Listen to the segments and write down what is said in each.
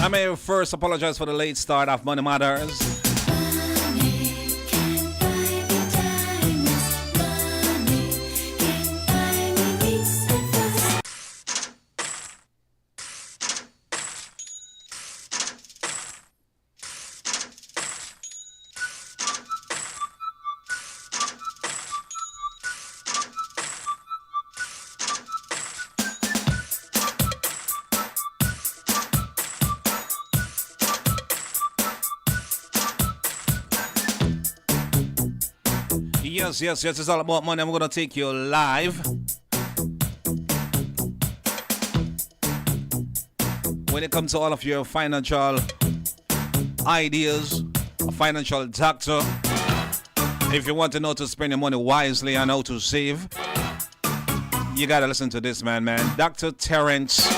I may first apologize for the late start of Money Matters. Yes, it's all about money. I'm going to take you live. When it comes to all of your financial ideas, a financial doctor, if you want to know to spend your money wisely and how to save, you got to listen to this man. Dr. Terrence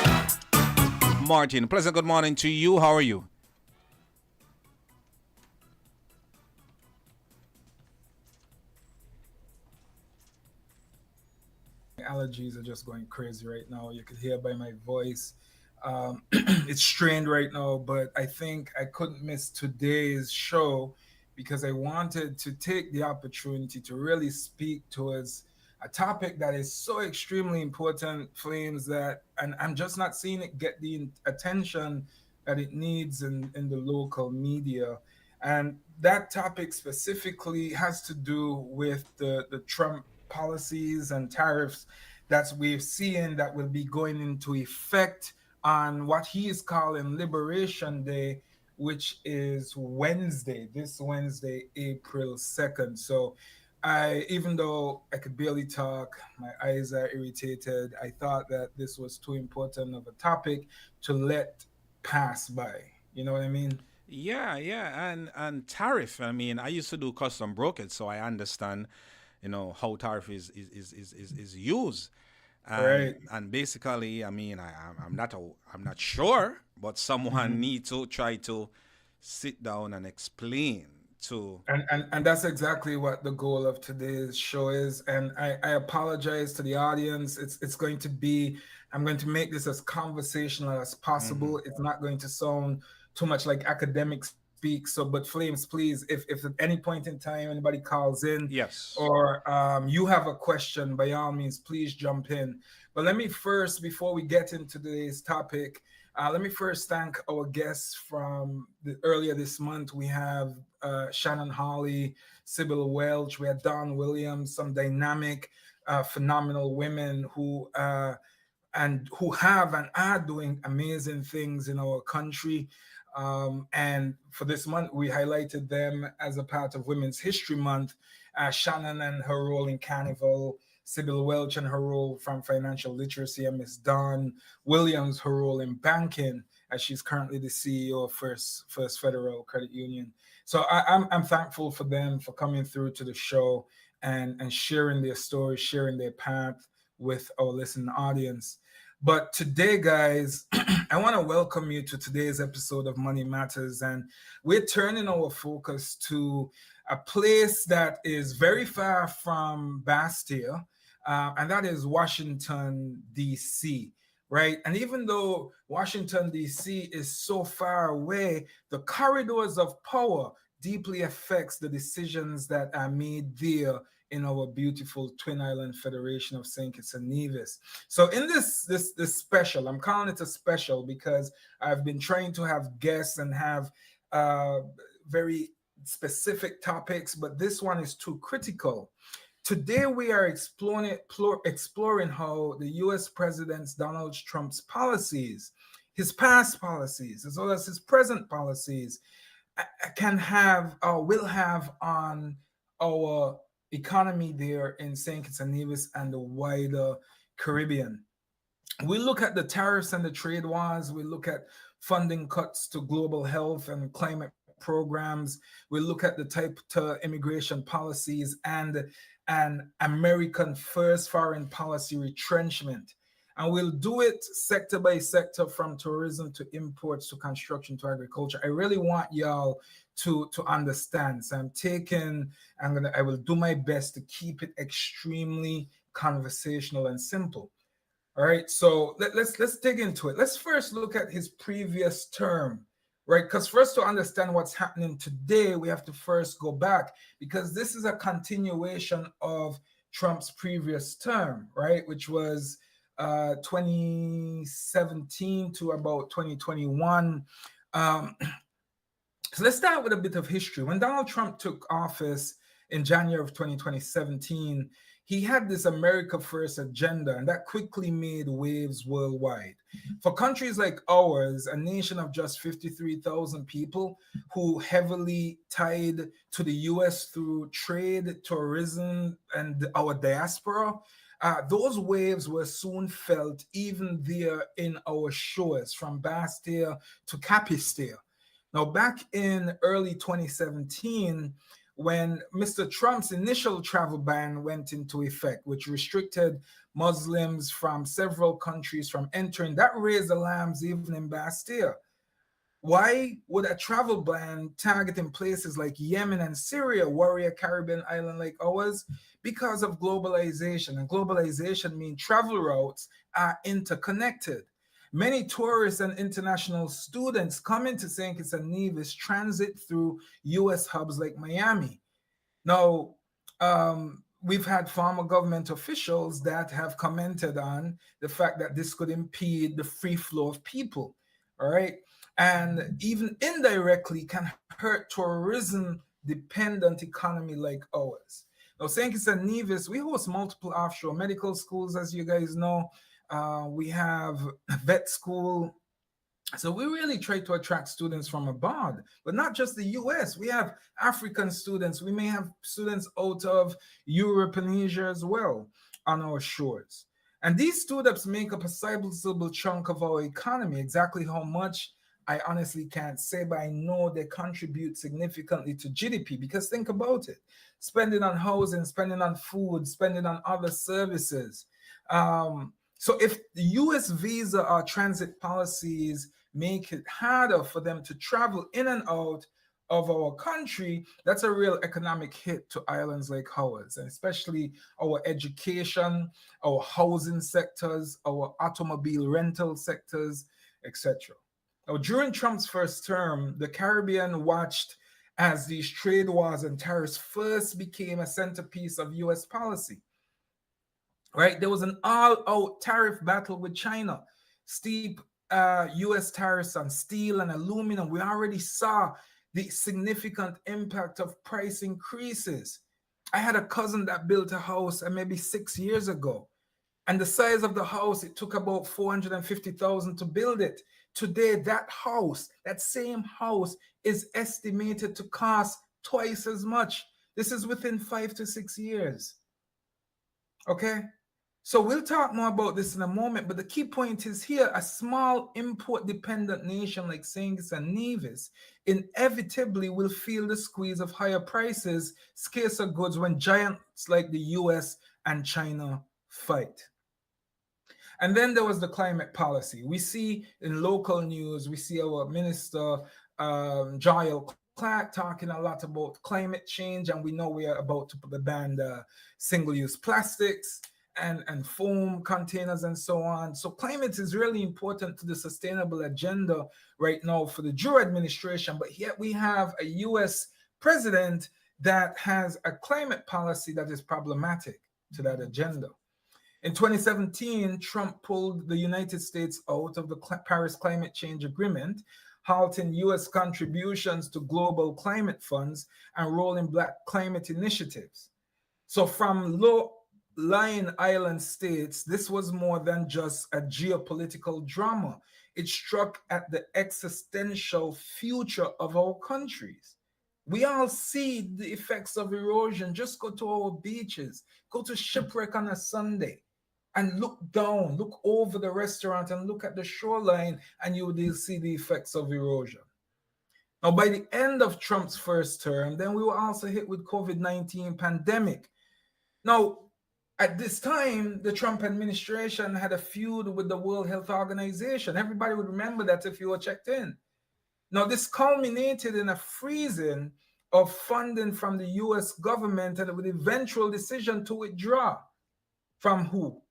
Martin. Pleasant good morning to you. How are you? Allergies are just going crazy right now. You could hear by my voice. It's strained right now, but I think I couldn't miss today's show because I wanted to take the opportunity to really speak towards a topic that is so extremely important, Flames, that and I'm just not seeing it get the attention that it needs in the local media. And that topic specifically has to do with the Trump policies and tariffs that we're seeing that will be going into effect on what he is calling Liberation Day, which is this Wednesday, April 2nd. So even though I could barely talk, my eyes are irritated, I thought that this was too important of a topic to let pass by. You know what I mean? Yeah, and tariff. I mean, I used to do custom brokerage, so I understand, how tariff is used, Right. and basically, I mean, I'm not sure, but someone Mhm. need to try to sit down and explain to. And that's exactly what the goal of today's show is. And I apologize to the audience. It's going to be, I'm going to make this as conversational as Mhm. possible. It's not going to sound too much like academic speak. So, but Flames, please, if at any point in time anybody calls in Yes. or you have a question, by all means, please jump in. But let me first, before we get into today's topic, let me first thank our guests from earlier this month. We have Shannon Holly, Sybil Welch, we had Don Williams, some dynamic, phenomenal women who have and are doing amazing things in our country. And for this month, we highlighted them as a part of Women's History Month. Shannon and her role in Carnival, Sybil Welch and her role from financial literacy, and Miss Dawn Williams, her role in banking, as she's currently the CEO of First Federal Credit Union. So I'm thankful for them for coming through to the show and sharing their story, sharing their path with our listening audience. But today, guys, I want to welcome you to today's episode of Money Matters. And we're turning our focus to a place that is very far from Bastille, and that is Washington, D.C., right? And even though Washington, D.C. is so far away, the corridors of power deeply affects the decisions that are made there in our beautiful Twin Island Federation of St. Kitts and Nevis. So in this special, I'm calling it a special because I've been trying to have guests and have very specific topics, but this one is too critical. Today we are exploring how the U.S. President Donald Trump's policies, his past policies, as well as his present policies, can have or will have on our economy there in St. Kitts and Nevis and the wider Caribbean. We look at the tariffs and the trade wars. We look at funding cuts to global health and climate programs. We look at the type to immigration policies and an American first foreign policy retrenchment. And we'll do it sector by sector, from tourism to imports to construction to agriculture. I really want y'all to understand. So I will do my best to keep it extremely conversational and simple. All right, so let's dig into it. Let's first look at his previous term, right? Because first, to understand what's happening today, we have to first go back, because this is a continuation of Trump's previous term, right? Which was 2017 to about 2021. So let's start with a bit of history. When Donald Trump took office in January of 2017, he had this America First agenda, and that quickly made waves worldwide. For countries like ours, a nation of just 53,000 people who heavily tied to the US through trade, tourism, and our diaspora, those waves were soon felt even there in our shores, from Bastille to Capistelle. Now, back in early 2017, when Mr. Trump's initial travel ban went into effect, which restricted Muslims from several countries from entering, that raised alarms even in Bastille. Why would a travel ban targeting places like Yemen and Syria worry a Caribbean island like ours? Because of globalization. And globalization means travel routes are interconnected. Many tourists and international students coming to St. Kitts and Nevis transit through U.S. hubs like Miami. Now, we've had former government officials that have commented on the fact that this could impede the free flow of people, all right? And even indirectly can hurt tourism-dependent economy like ours. Now, St. Kitts and Nevis, we host multiple offshore medical schools, as you guys know. We have a vet school. So we really try to attract students from abroad, but not just the US. We have African students. We may have students out of Europe and Asia as well on our shores. And these students make up a sizable chunk of our economy. Exactly how much, I honestly can't say, but I know they contribute significantly to GDP, because think about it. Spending on housing, spending on food, spending on other services. So if the US visa or transit policies make it harder for them to travel in and out of our country, that's a real economic hit to islands like ours, and especially our education, our housing sectors, our automobile rental sectors, etc. Now, during Trump's first term, the Caribbean watched as these trade wars and tariffs first became a centerpiece of US policy. Right? There was an all-out tariff battle with China, steep U.S. tariffs on steel and aluminum. We already saw the significant impact of price increases. I had a cousin that built a house maybe 6 years ago, and the size of the house, it took about $450,000 to build it. Today, that same house, is estimated to cost twice as much. This is within 5 to 6 years. Okay? So we'll talk more about this in a moment, but the key point is here, a small import-dependent nation like St. Kitts and Nevis inevitably will feel the squeeze of higher prices, scarcer goods, when giants like the US and China fight. And then there was the climate policy. We see in local news, we see our minister, Joel Clark, talking a lot about climate change, and we know we are about to ban the single-use plastics and foam containers and so on. So climate is really important to the sustainable agenda right now for the Drew administration, but yet we have a US president that has a climate policy that is problematic to that agenda. In 2017, Trump pulled the United States out of the Paris Climate Change Agreement, halting US contributions to global climate funds and rolling back climate initiatives. So from low-lying island states, this was more than just a geopolitical drama. It struck at the existential future of our countries. We all see the effects of erosion. Just go to our beaches, go to Shipwreck on a Sunday, and look down, look over the restaurant and look at the shoreline, and you will see the effects of erosion. Now, by the end of Trump's first term, then we were also hit with COVID-19 pandemic. Now, at this time, the Trump administration had a feud with the World Health Organization. Everybody would remember that if you were checked in. Now, this culminated in a freezing of funding from the US government and with eventual decision to withdraw from who?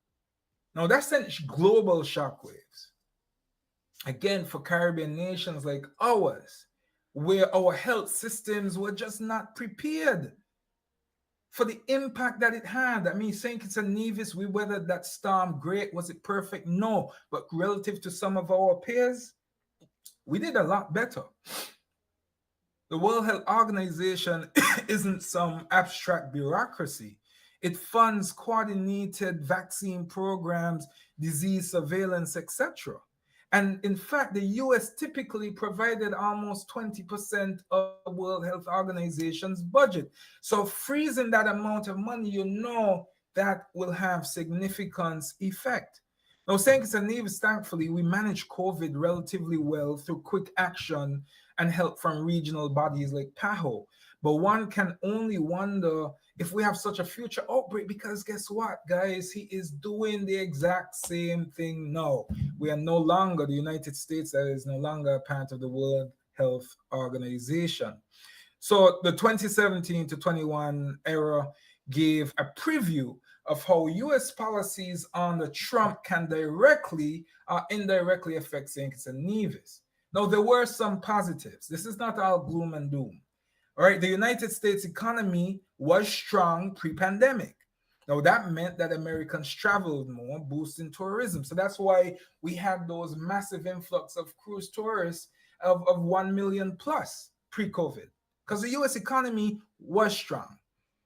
Now that sent global shockwaves. Again, for Caribbean nations like ours, where our health systems were just not prepared for the impact that it had. I mean, St. Kitts and Nevis, we weathered that storm great. Was it perfect? No. But relative to some of our peers, we did a lot better. The World Health Organization isn't some abstract bureaucracy. It funds coordinated vaccine programs, disease surveillance, etc. And in fact, the US typically provided almost 20% of the World Health Organization's budget. So freezing that amount of money, you know that will have significant effect. Now, St. Kitts and Nevis, thankfully, we managed COVID relatively well through quick action and help from regional bodies like PAHO. But one can only wonder if we have such a future outbreak, because guess what, guys? He is doing the exact same thing now. We are no longer, the United States that is no longer a part of the World Health Organization. So the 2017 to 21 era gave a preview of how US policies under Trump can directly or indirectly affect St. Kitts and Nevis. Now, there were some positives. This is not all gloom and doom. All right, the United States economy was strong pre-pandemic. Now, that meant that Americans traveled more, boosting tourism. So that's why we had those massive influx of cruise tourists of 1 million plus pre-COVID, because the US economy was strong.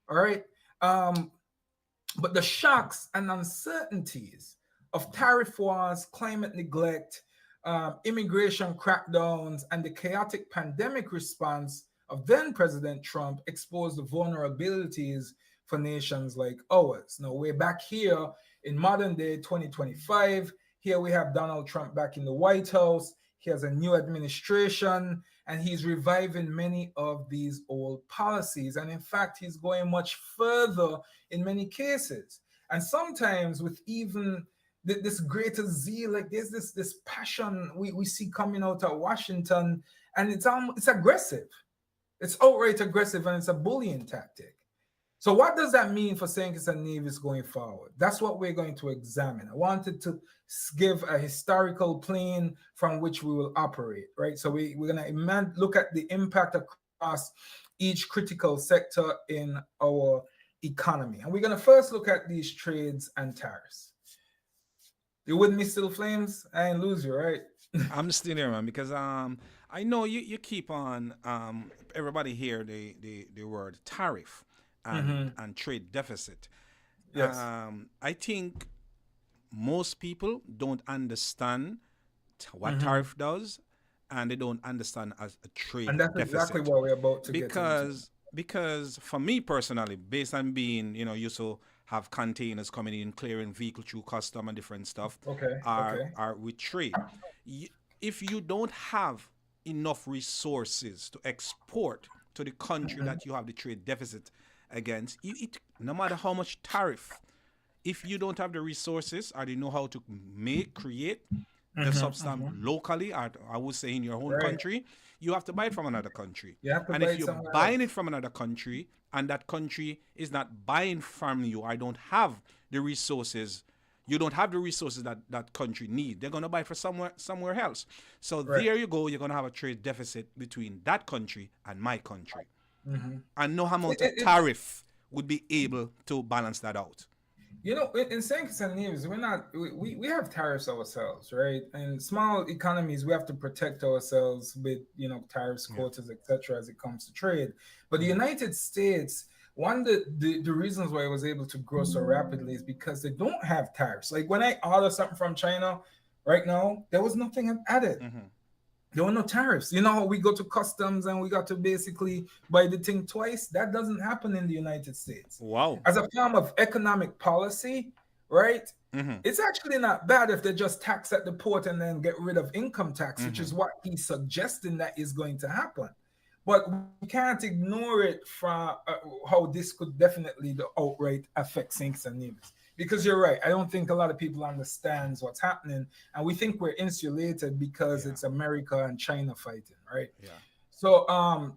All right. But the shocks and uncertainties of tariff wars, climate neglect, immigration crackdowns, and the chaotic pandemic response of then President Trump exposed the vulnerabilities for nations like ours. Now, we're back here in modern day 2025. Here we have Donald Trump back in the White House. He has a new administration, and he's reviving many of these old policies. And in fact, he's going much further in many cases. And sometimes with even this greater zeal, like there's this passion we see coming out of Washington, and it's aggressive. It's outright aggressive, and it's a bullying tactic. So what does that mean for St. Kitts and Nevis going forward? That's what we're going to examine. I wanted to give a historical plane from which we will operate, right? So we're going to look at the impact across each critical sector in our economy. And we're going to first look at these trades and tariffs. You with me still, Flames? I ain't lose you, right? I'm still here, man, because I know you keep on everybody hear the word tariff and trade deficit. Yes. I think most people don't understand what tariff does, and they don't understand as a trade And that's deficit. exactly what we're about to get into. Because for me personally, based on being, used to have containers coming in, clearing vehicle through custom and different stuff, Okay. are with trade. If you don't have enough resources to export to the country that you have the trade deficit against, no matter how much tariff, if you don't have the resources or the know-how to create the substance locally, or I would say in your own country, you have to buy it from another country. You have to And buy if it you're somewhere buying else. it from another country and that country is not buying from you, or don't have the resources, you don't have the resources that country need, they're going to buy for somewhere else. So there you go, you're going to have a trade deficit between that country and my country. And no amount of tariff would be able to balance that out. In St. Kitts and Nevis, we have tariffs ourselves, right? And small economies, we have to protect ourselves with, tariffs, quotas, etc. as it comes to trade. But the United States, one of the reasons why it was able to grow so rapidly is because they don't have tariffs. Like when I order something from China right now, there was nothing added. There were no tariffs. You know how we go to customs and we got to basically buy the thing twice? That doesn't happen in the United States. Wow. As a form of economic policy, right? It's actually not bad if they just tax at the port and then get rid of income tax, which is what he's suggesting that is going to happen. But we can't ignore it from how this could definitely outright affect St. Kitts and Nevis. Because you're right, I don't think a lot of people understands what's happening, and we think we're insulated because it's America and China fighting, right? Yeah. So,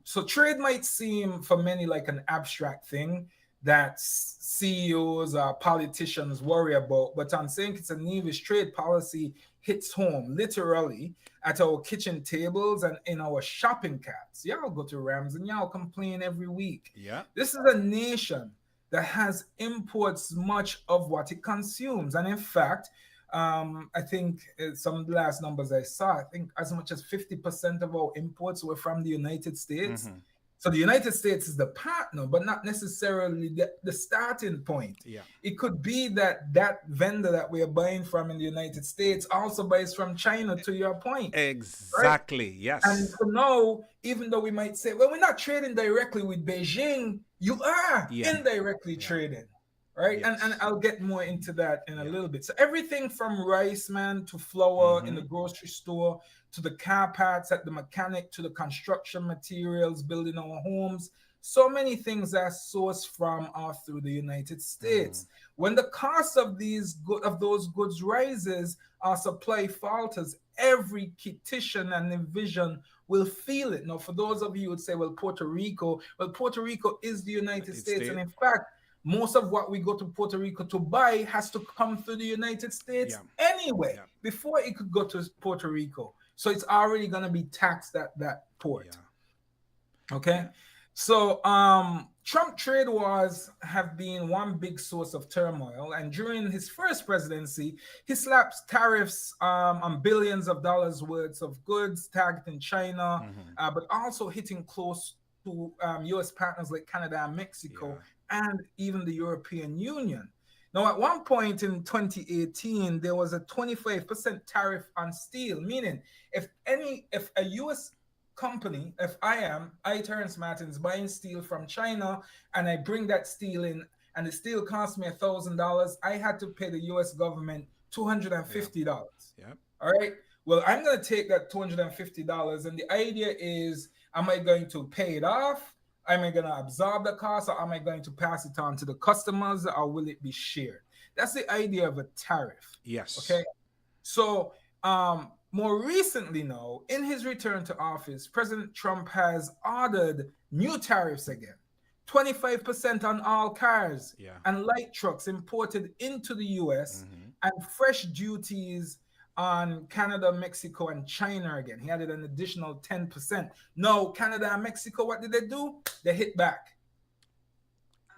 so trade might seem for many like an abstract thing, that CEOs or politicians worry about. But I'm saying it's a Nevis trade policy hits home literally at our kitchen tables and in our shopping carts. Y'all go to Rams and y'all complain every week. Yeah. This is a nation that has imports much of what it consumes. And in fact, I think some of the last numbers I saw, I think as much as 50% of our imports were from the United States. Mm-hmm. So the United States is the partner, but not necessarily the starting point. Yeah. It could be that that vendor that we are buying from in the United States also buys from China, to your point. Exactly. Right? Yes. And so now, even though we might say, well, we're not trading directly with Beijing, you are indirectly trading. Right. Yes. And I'll get more into that in a little bit. So everything from rice, man, to flour in the grocery store, to the car parts at the mechanic, to the construction materials, building our homes. So many things are sourced from or through the United States. When the cost of those goods rises, our supply falters. Every kitchen and division will feel it. Now, for those of you who would say, well, Puerto Rico is the United States. And in fact, most of what we go to Puerto Rico to buy has to come through the United States anyway, before it could go to Puerto Rico. So it's already going to be taxed at that port. Okay. So Trump trade wars have been one big source of turmoil. And during his first presidency, he slapped tariffs on billions of dollars worth of goods targeting China, but also hitting close to U.S. partners like Canada and Mexico, and even the European Union. Now, at one point in 2018, there was a 25% tariff on steel, meaning if a U.S. company, if I, Terrence Martins, buying steel from China, and I bring that steel in, and the steel cost me $1,000, I had to pay the U.S. government $250. All right. Well, I'm going to take that $250, and the idea is, am I going to pay it off? Am I going to absorb the cost, or am I going to pass it on to the customers, or will it be shared? That's the idea of a tariff. Yes. Okay. So more recently now, in his return to office, President Trump has ordered new tariffs again. 25% on all cars and light trucks imported into the U.S. and fresh duties on Canada, Mexico, and China again. He added an additional 10%. No, Canada and Mexico, what did they do? They hit back.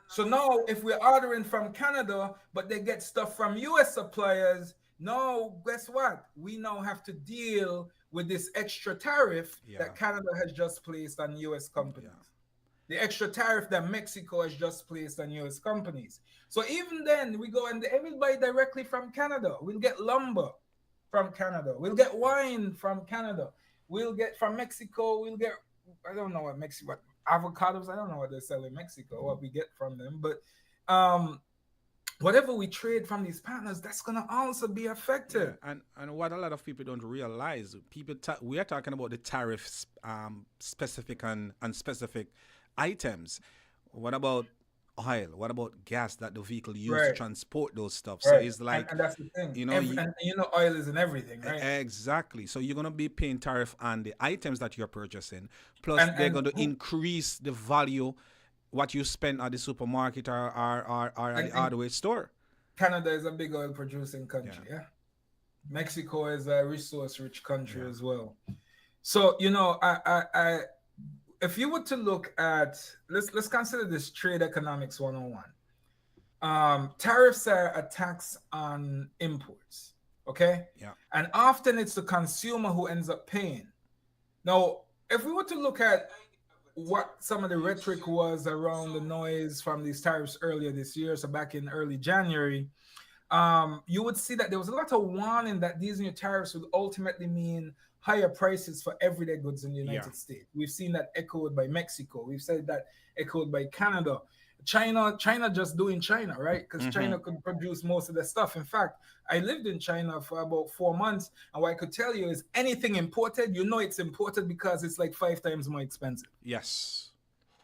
So now, if we're ordering from Canada, but they get stuff from U.S. suppliers, no, guess what? We now have to deal with this extra tariff that Canada has just placed on U.S. companies. The extra tariff that Mexico has just placed on U.S. companies. So even then, we go and everybody directly from Canada. We'll get lumber from Canada. We'll get wine from Canada. We'll get from Mexico. We'll get, I don't know what Mexico, avocados. I don't know what they sell in Mexico, what we get from them. But whatever we trade from these partners, that's going to also be affected. And what a lot of people don't realize, we are talking about the tariffs specific and specific items. What about oil? What about gas that the vehicle uses to transport those stuff? So it's like, and that's the thing. You know, and oil is in everything, right? Exactly. So you're gonna be paying tariff on the items that you're purchasing. Plus, they're going to increase the value what you spend at the supermarket or at the hardware store. Canada is a big oil producing country. Mexico is a resource rich country as well. So I if you were to look at, let's consider this trade economics 101. Tariffs are a tax on imports, okay? And often it's the consumer who ends up paying. Now, if we were to look at what some of the rhetoric was around the noise from these tariffs earlier this year, so back in early January, you would see that there was a lot of warning that these new tariffs would ultimately mean higher prices for everyday goods in the United States. We've seen that echoed by Mexico. We've said that echoed by Canada. China just doing China, right? Because China could produce most of the stuff. In fact, I lived in China for about 4 months, and what I could tell you is anything imported, it's imported because it's like 5 times more expensive. Yes.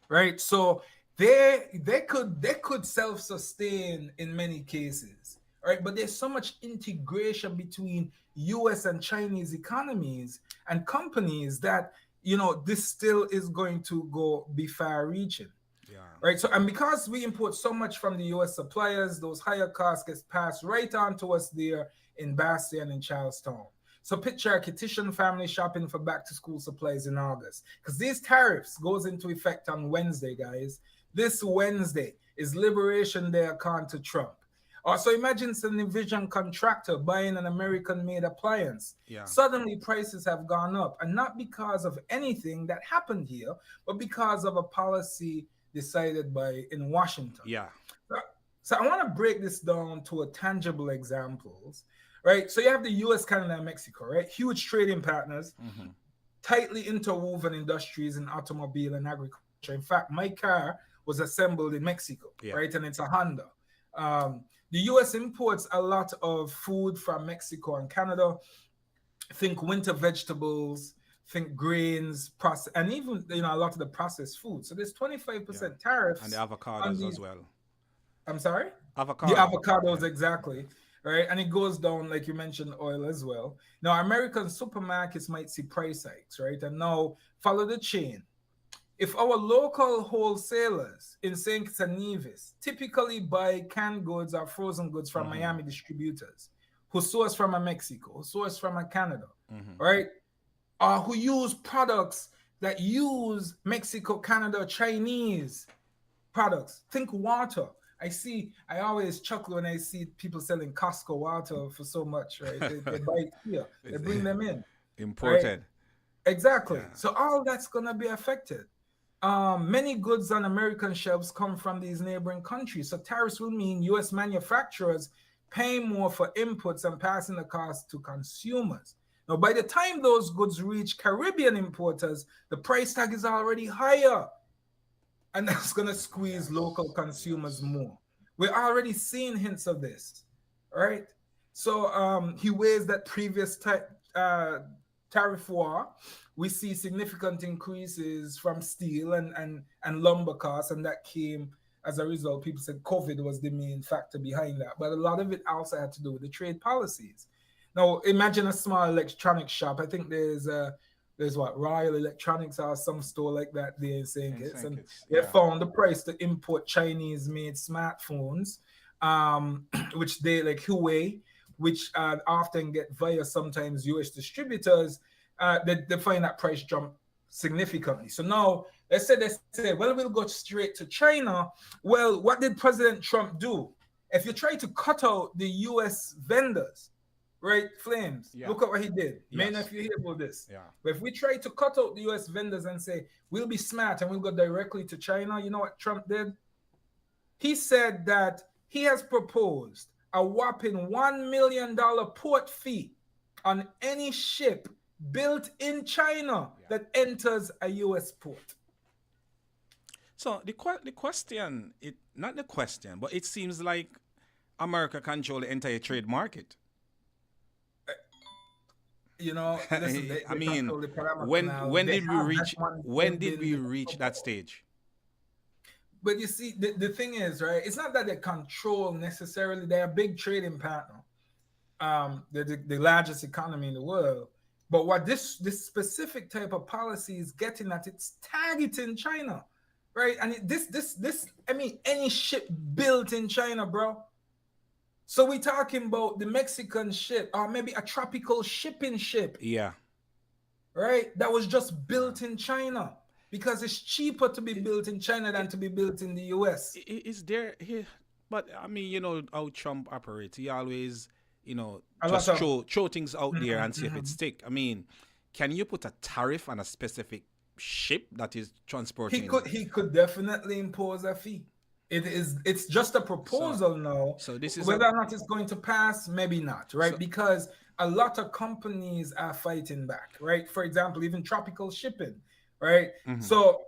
Right? So they could self-sustain in many cases. Right, but there's so much integration between U.S. and Chinese economies and companies that this still is going to be far-reaching. right? So, and because we import so much from the US suppliers, those higher costs gets passed right on to us there in Bastia and in Charlestown. So picture a Kittian family shopping for back to school supplies in August. Because these tariffs goes into effect on Wednesday, guys. This Wednesday is Liberation Day according to Trump. Also, imagine some Division contractor buying an American-made appliance. Yeah. Suddenly, prices have gone up, and not because of anything that happened here, but because of a policy decided by in Washington. Yeah. So I want to break this down to a tangible examples, right? So you have the U.S., Canada, and Mexico, right? Huge trading partners, tightly interwoven industries in automobile and agriculture. In fact, my car was assembled in Mexico, right? And it's a Honda. The U.S. imports a lot of food from Mexico and Canada. Think winter vegetables, think grains, and even a lot of the processed food. So there's 25% tariffs. And the avocados as well. I'm sorry? Avocado. The avocados, exactly. Right. And it goes down, like you mentioned, oil as well. Now, American supermarkets might see price hikes, right? And now follow the chain. If our local wholesalers in St. Kitts and Nevis typically buy canned goods or frozen goods from Miami distributors who source from Mexico, who source from Canada, right? Or who use products that use Mexico, Canada, Chinese products. Think water. I always chuckle when I see people selling Costco water for so much, right? They buy it here. They bring them in. Imported. Right? Exactly. Yeah. So all that's going to be affected. Many goods on American shelves come from these neighboring countries. So tariffs will mean U.S. manufacturers paying more for inputs and passing the cost to consumers. Now, by the time those goods reach Caribbean importers, the price tag is already higher. And that's going to squeeze local consumers more. We're already seeing hints of this, right? So he weighs that previous tariff war. We see significant increases from steel and lumber costs, and that came as a result. People said COVID was the main factor behind that, but a lot of it also had to do with the trade policies. Now, imagine a small electronics shop. I think there's Royal Electronics or some store like that there in St. Kitts, and they found the price to import Chinese-made smartphones, which they like Huawei, which often get via sometimes US distributors. They find that price jump significantly. So now they say, well, we'll go straight to China. Well, what did President Trump do? If you try to cut out the US vendors, right, Flames, look at what he did. May not if you hear about this. But if we try to cut out the US vendors and say, we'll be smart and we'll go directly to China, you know what Trump did? He said that he has proposed a whopping $1 million port fee on any ship built in China that enters a U.S. port. So the question, not the question, but it seems like America controls the entire trade market. Listen, I mean, when did we reach that stage? But you see, the thing is, right, it's not that they control necessarily. They're a big trading partner. They're the largest economy in the world. But what this specific type of policy is getting at, it's targeting China, right? And any ship built in China, bro. So we're talking about the Mexican ship, or maybe a tropical shipping ship. Yeah. Right? That was just built in China because it's cheaper to be built in China than to be built in the US. Is there here? But I mean, how Trump operates. He always, just throw things out there and see if it stick. I mean, can you put a tariff on a specific ship that is transporting? He could definitely impose a fee. It's just a proposal now. So this is whether or not it's going to pass, maybe not, right? Because a lot of companies are fighting back, right? For example, even tropical shipping, right? So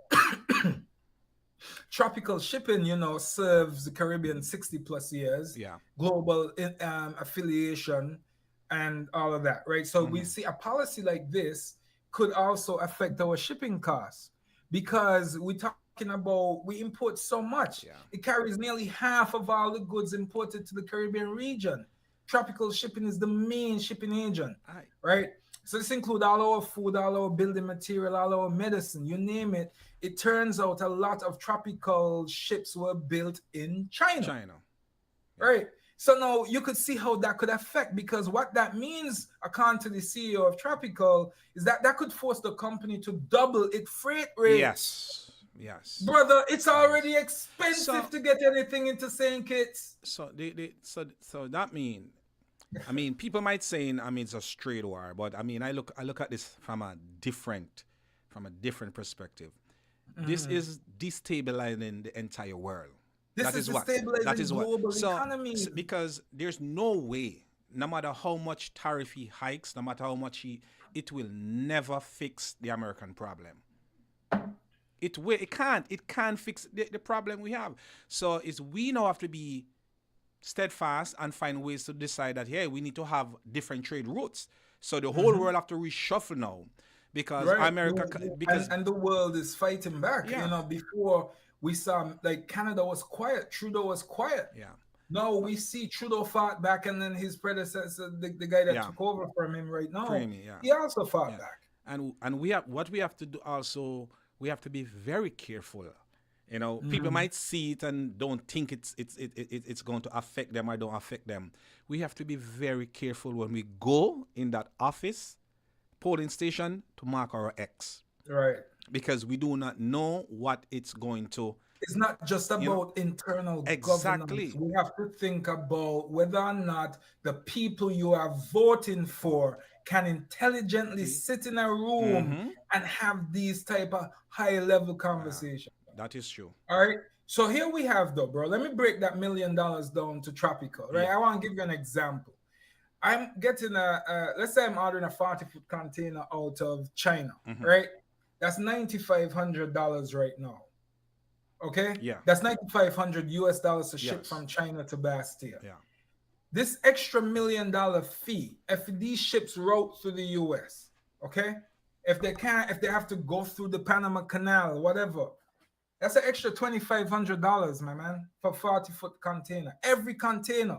tropical shipping, serves the Caribbean 60 plus years, global affiliation and all of that, right? So we see a policy like this could also affect our shipping costs because we import so much. It carries nearly half of all the goods imported to the Caribbean region. Tropical shipping is the main shipping agent, right? So this includes all our food, all our building material, all our medicine, you name it. It turns out a lot of tropical ships were built in China. China. Yeah. Right. So now you could see how that could affect, because what that means, according to the CEO of Tropical, is that that could force the company to double its freight rates. Yes. Brother, it's already expensive So- to get anything into St. Kitts. So so that people might say, it's a straight war, but I look at this from a different perspective. This is destabilizing the entire world. This is destabilizing global economy. Because there's no way, no matter how much tariff he hikes, no matter how much it will never fix the American problem. It can't fix the problem we have. So we now have to be steadfast and find ways to decide that, hey, we need to have different trade routes. So the whole world have to reshuffle now, because America, and the world is fighting back. Yeah. You know, before we saw like Canada was quiet, Trudeau was quiet. Yeah. Now we see Trudeau fought back, and then his predecessor, the guy that took over from him right now, he also fought back. And we have to do also. We have to be very careful. You know, people might see it and don't think it's going to affect them or don't affect them. We have to be very careful when we go in that office, polling station, to mark our X. Right. Because we do not know what it's going to. It's not just about internal governance. We have to think about whether or not the people you are voting for can intelligently sit in a room and have these type of high-level conversations. That is true. All right. So here we have, though, bro. Let me break that $1 million down to tropical, right? I want to give you an example. I'm getting let's say I'm ordering a 40-foot container out of China, right? That's $9,500 right now. Okay? Yeah. That's $9,500 US to ship from China to Bastille. Yeah. This extra $1 million fee, if these ships route through the US, okay? If they have to go through the Panama Canal, whatever, that's an extra $2,500, my man, for 40-foot container. Every container.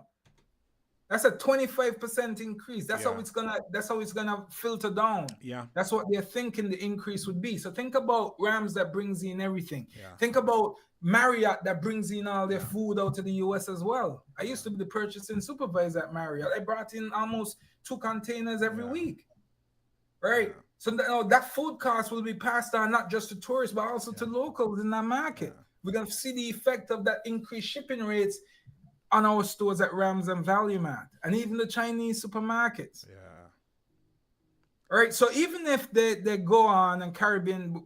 That's a 25% increase. That's how it's gonna filter down. Yeah. That's what they're thinking the increase would be. So think about Rams that brings in everything. Yeah. Think about Marriott that brings in all their food out to the US as well. I used to be the purchasing supervisor at Marriott. I brought in almost 2 containers every week. Right? Yeah. So that food cost will be passed on not just to tourists, but also to locals in that market. Yeah. We're gonna see the effect of that increased shipping rates on our stores at Rams and Value Mart, and even the Chinese supermarkets. Yeah. All right. So even if they go on and Caribbean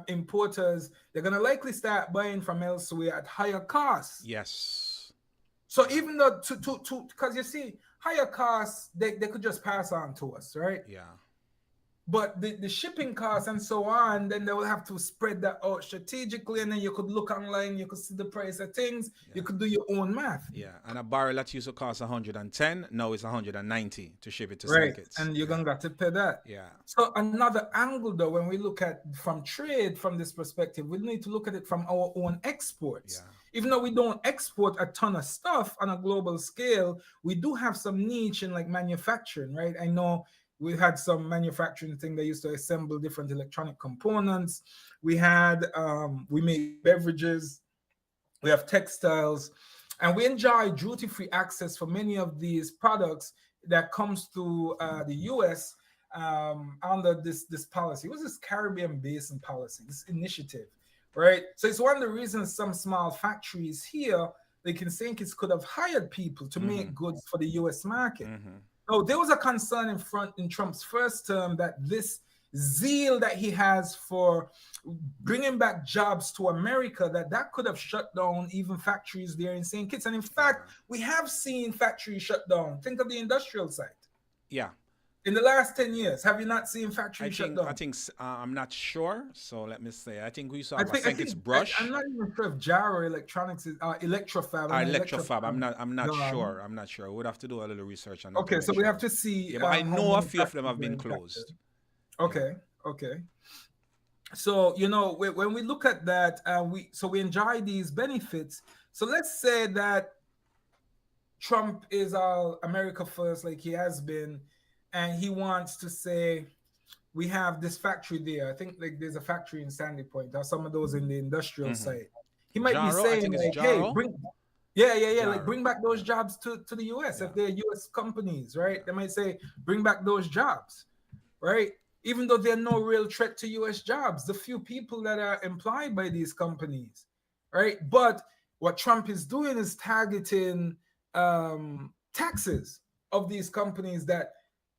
importers, they're going to likely start buying from elsewhere at higher costs. Yes. So even though because you see, higher costs, they could just pass on to us, right? Yeah. But the shipping costs and so on, then they will have to spread that out strategically, and then you could look online, you could see the price of things, you could do your own math. Yeah, and a barrel that used to cost 110, now it's 190 to ship it to St. Kitts. And you're gonna have to pay that. Yeah. So another angle, though, when we look at from trade from this perspective, we need to look at it from our own exports. Yeah. Even though we don't export a ton of stuff on a global scale, we do have some niche in like manufacturing, right? I know we had some manufacturing thing that used to assemble different electronic components. We had, we make beverages, we have textiles, and we enjoy duty-free access for many of these products that comes through the US under this policy. It was this Caribbean Basin policy, this initiative, right? So it's one of the reasons some small factories here, like in St. Kitts, could have hired people to make goods for the US market. So there was a concern in Trump's first term that this zeal that he has for bringing back jobs to America, that could have shut down even factories there in St. Kitts. And in fact, we have seen factories shut down. Think of the industrial site. Yeah. In the last 10 years, have you not seen factories shut down? I think, I'm not sure. So let me say, I think we saw St. Kitts Brush. I'm not even sure if Jaro Electronics is Electrofab. Electrofab. I'm not sure. I'm not sure. We'd have to do a little research on that. Okay, so we have to see. Yeah, but I know a few of them have been closed. Okay. So, when we look at that, we enjoy these benefits. So let's say that Trump is all America first, like he has been. and he wants to say, we have this factory there. I think like there's a factory in Sandy Point or some of those in the industrial Mm-hmm. side. He might be Jaro, I saying think it's like, hey, Jaro. bring yeah, yeah, yeah, like Jaro. bring back those jobs to the US. Yeah. If they're US companies, right? They might say, bring back those jobs, right? Even though they're no real threat to US jobs, the few people that are employed by these companies, right? But what Trump is doing is targeting taxes of these companies that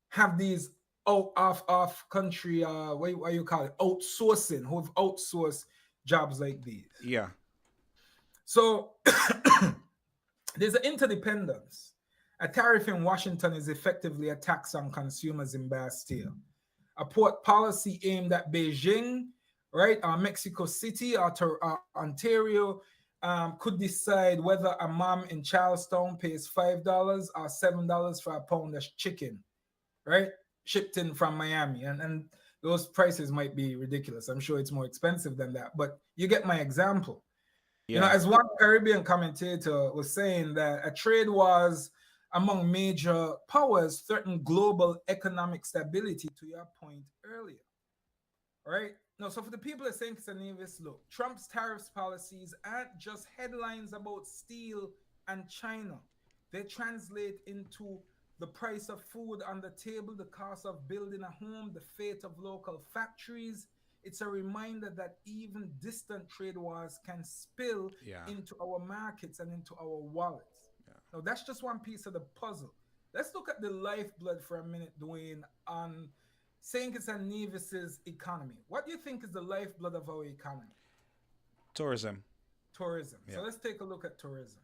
have these out off country what you call it, outsourcing, who have outsourced jobs like these. Yeah. So there's an interdependence. A tariff in Washington is effectively a tax on consumers in Bastille. A port policy aimed at Beijing, right, or Mexico City or Ontario could decide whether a mom in Charlestown pays $5 or $7 for a pound of chicken, right, shipped in from Miami. And those prices might be ridiculous. I'm sure it's more expensive than that, but you get my example. You know, Yeah. as one Caribbean commentator was saying, that a trade wars among major powers threaten global economic stability, to your point earlier, right? No, so for the people at St. Kitts and Nevis, look, Trump's tariffs policies aren't just headlines about steel and China. They translate into the price of food on the table, the cost of building a home, the fate of local factories. It's a reminder that even distant trade wars can spill Yeah. into our markets and into our wallets. Yeah. Now, that's just one piece of the puzzle. Let's look at the lifeblood for a minute, Dwayne, on St. Kitts and Nevis's economy. What do you think is the lifeblood of our economy? Tourism. Tourism. Yeah. So let's take a look at tourism.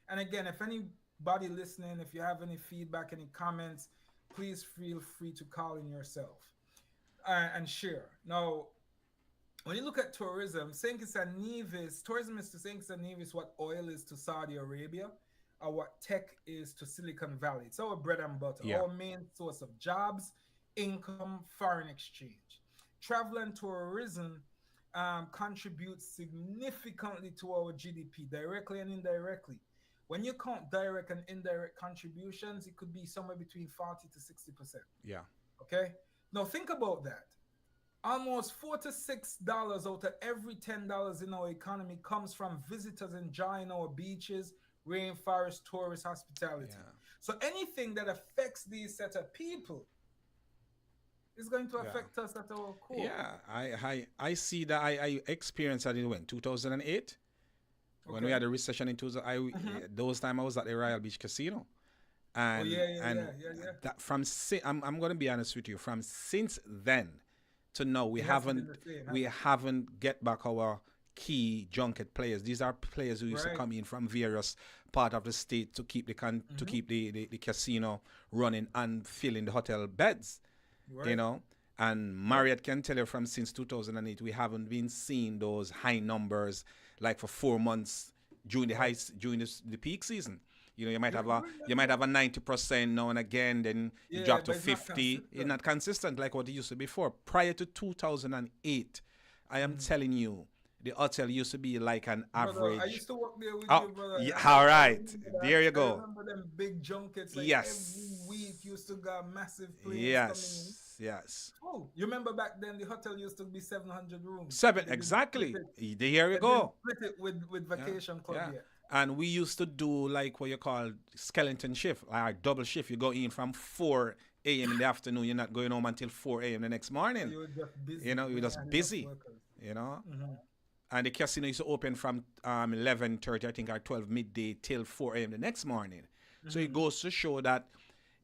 And again, if anybody listening, if you have any feedback, any comments, please feel free to call in yourself and share. Now, when you look at tourism, St. Kitts and Nevis, tourism is to St. Kitts and Nevis what oil is to Saudi Arabia, or what tech is to Silicon Valley. It's our bread and butter, Yeah. our main source of jobs, income, foreign exchange. Travel and tourism contributes significantly to our GDP, directly and indirectly. When you count direct and indirect contributions, it could be somewhere between 40 to 60%. Yeah. Okay? Now think about that. Almost $4 to $6 out of every $10 in our economy comes from visitors enjoying our beaches, rainforest, tourist hospitality. Yeah. So anything that affects these set of people is going to Yeah. affect us at our core. Yeah. I see that I experienced that in when 2008 when we Okay. had a recession in 2000. Those time I was at the Royal Beach Casino. Oh And yeah. that I'm going to be honest with you, from since then to now we It hasn't been haven't the same, we has it? haven't get back our key junket players. These are players who used to Right. come in from various part of the state to keep to keep the casino running and filling the hotel beds, you Right. know. And Marriott can tell you from since 2008 we haven't been seeing those high numbers like for 4 months during the peak season. You know, you might have a 90% now and again, then you Yeah, drop to but it's not 50. It's consistent. not consistent like what it used to be before. Prior to 2008, I am telling you, the hotel used to be like an Brother, I average. used to work there with Oh, you, brother. yeah, I all right. remember that. There you I go. remember them big junkets. Like Yes. every week used to got massive planes coming in. Yes. Oh, you remember back then the hotel used to be 700 rooms. Seven, They didn't exactly. split it. There you They go. didn't split it with Yeah, vacation club yeah. yet. And we used to do like what you call skeleton shift, like double shift. You go in from 4 a.m. in the afternoon. You're not going home until 4 a.m. the next morning. You were just busy. You know, you're when just had enough busy. workers. You know, Mhm. and the casino used to open from 11:30, I think, or 12 midday till 4 a.m. the next morning. So it goes to show that,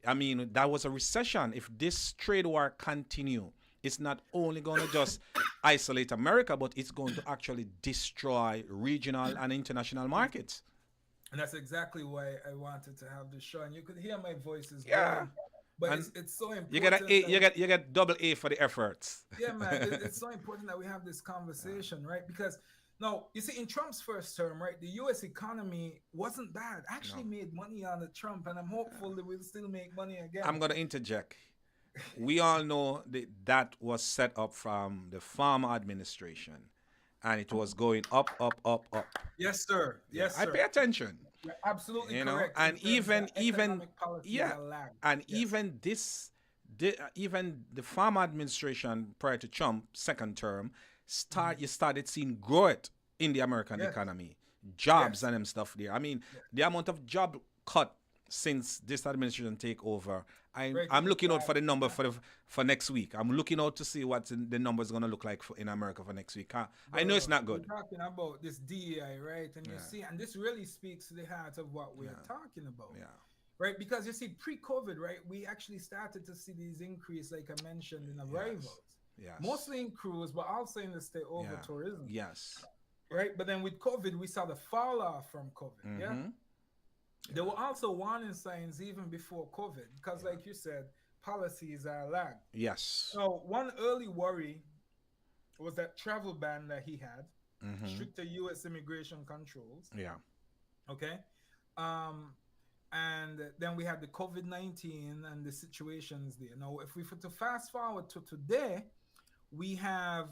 I mean, that was a recession. If this trade war continue, it's not only going to just isolate America, but it's going to actually destroy regional and international markets. And that's exactly why I wanted to have this show. And you could hear my voice as Yeah. well. But And it's so important. You get a A, that- you get double A for the efforts. Yeah, man, it's so important that we have this conversation, right? Because now, you see, in Trump's first term, right, the U.S. economy wasn't bad. Actually made money on the Trump, and I'm hopeful that we'll still make money again. I'm going to interject. We all know that was set up from the farmer administration, and it was going up, up, up, up. Yes, sir. Yes, I sir. pay attention. You're absolutely You know, correct. and in terms even that even economic policies yeah, are lagged. and Yes. even even the farmer administration prior to Trump second term Mhm. you started seeing growth in the American Yes, economy, jobs yes, and them stuff there. I mean, yes. the amount of job cut since this administration take over. Right, I'm it is looking out bad. for the number for next week. I'm looking out to see what the number is going to look like in America for next week. I know it's Bro, not we're good. talking about this DEI, right? And you Yeah, see, and this really speaks to the heart of what we are yeah, talking about, yeah. right? Because you see, pre-COVID, right, we actually started to see these increase, like I mentioned, in Yes, arrivals, yes, mostly in cruise, but also in the stay over yeah, tourism, yes. right? But then with COVID, we saw the fall off from COVID. Yeah, Mm-hmm. there Yeah, were also warning signs even before COVID, because, yeah. like you said, policies are lagged. Yes. So one early worry was that travel ban that he had, Mm-hmm. stricter U.S. immigration controls. Yeah. Okay, um, and then we had the COVID-19 and the situations there. Now, if we were to fast forward to today, we have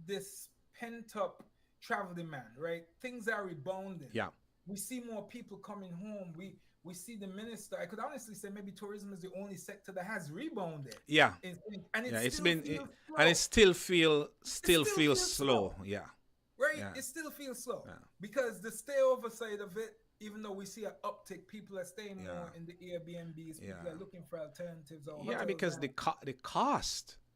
this pent up travel demand. Right, things are rebounding. Yeah. We see more people coming home. We see the minister. I could honestly say maybe tourism is the only sector that has rebounded, Yeah. and it Yeah. It's still been feels and it slow. It still still feels feels slow. slow, Yeah. right? Yeah. It still feels slow Yeah. because the stay over side of it, even though we see an uptick, people are staying Yeah. more in the Airbnbs, people are Yeah. looking for alternatives or Yeah. hotels, Because and the cost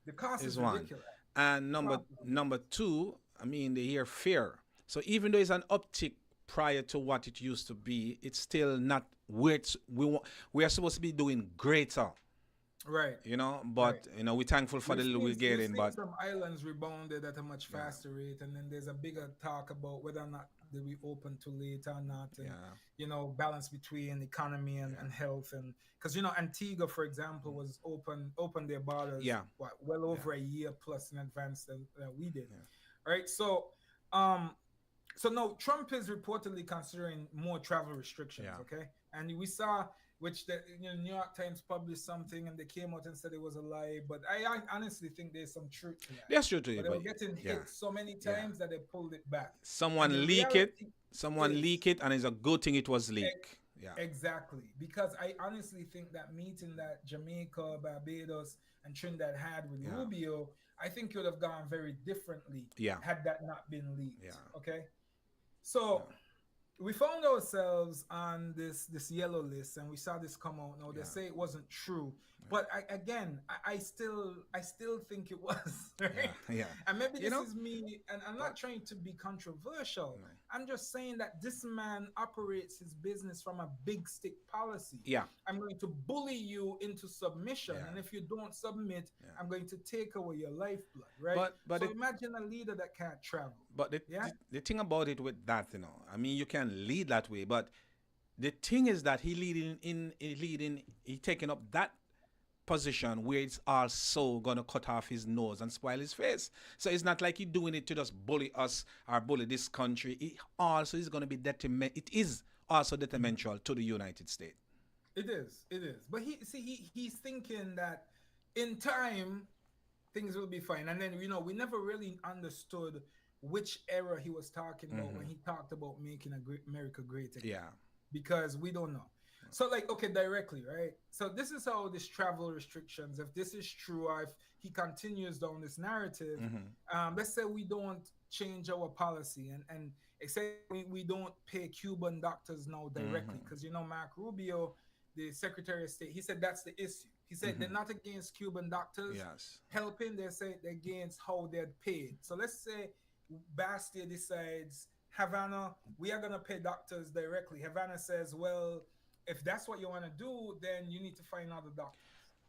the cost is is one, ridiculous. and The cost is number ridiculous. two. I mean, the year fear. So even though it's an uptick prior to what it used to be, it's still not where we are supposed to be doing greater. Right, right. But we're thankful for the little we're We've getting. seen But some islands rebounded at a much yeah, faster rate, and then there's a bigger talk about whether or not they be open too late or not, and yeah, balance between economy and yeah, health, and because Antigua, for example, was open their borders yeah, what well yeah, over a year plus in advance than we did, yeah, right? Um, so no, Trump is reportedly considering more travel restrictions. yeah. Okay, and we saw which the New York Times published something, and they came out and said it was a lie. But I honestly think there's some truth to that. That's true to you, But they but were getting yeah, hit so many yeah. times that they pulled it back. And the Someone leak it, reality someone is leak it, and it's a good thing it was ex- leak. Yeah, exactly because I honestly think that meeting that Jamaica, Barbados, and Trinidad had with yeah, Rubio, I think it would have gone very differently yeah, had that not been yeah, leaked. Okay, so yeah, we found ourselves on this yellow list, and we saw this come out. Now they yeah, say it wasn't true, but I still think it was, right? yeah, yeah. And maybe You this know, is me, and I'm but not trying to be controversial. no. I'm just saying that this man operates his business from a big stick policy. Yeah, I'm going to bully you into submission, yeah, and if you don't submit, yeah. I'm going to take away your lifeblood, right? But So it, imagine a leader that can't travel. but Yeah. the thing about it with that, I mean, you can lead that way, but the thing is that he taking up that position where it's also gonna cut off his nose and spoil his face. So it's not like he's doing it to just bully us or bully this country. It also is gonna be detriment. It is also detrimental to the United States. It is. It is. But he's thinking that in time things will be fine. And then we never really understood which era he was talking about when Hmm. he talked about making America great again, Yeah. because we don't know. So, like, okay, directly, right? So this is how this travel restrictions, if this is true, or if he continues down this narrative, Hmm. let's say we don't change our policy, and say we don't pay Cuban doctors now directly, Hmm. because Mark Rubio, the Secretary of State, he said that's the issue. He said they're Hmm. not against Cuban doctors Yes. helping, they say they're against how they're paid. So let's say Bastia decides, Havana, we are gonna pay doctors directly. Havana says, well, if that's what you want to do, then you need to find other doctors,